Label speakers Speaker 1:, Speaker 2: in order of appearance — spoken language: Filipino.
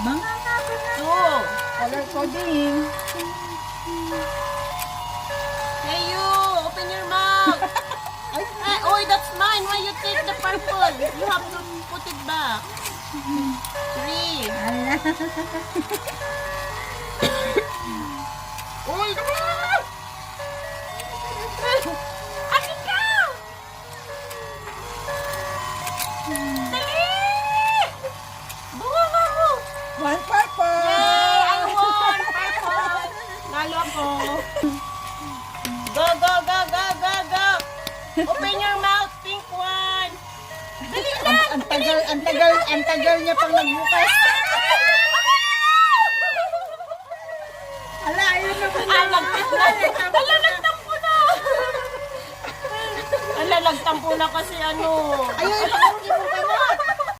Speaker 1: Mga
Speaker 2: Two.
Speaker 1: color coding.
Speaker 2: Hey you, open your mouth. Hey, oy, that's mine. Why you take the purple? You have to put it back. Three.
Speaker 1: Ala.
Speaker 2: Uy! Akin ka! Dali! Bunga nga mo!
Speaker 1: One purple.
Speaker 2: Yay! I won! Purple! Nalo ako. Go, go, go, go, go, go! Open your mouth, pink one! Dali lang!
Speaker 1: Ang tagal niya pang nagbukas. Ala, ayun na ba?
Speaker 2: Ala, nagtampo na! Ala, nagtampo na kasi ano.
Speaker 1: Ayun, pakunin mo ka mo.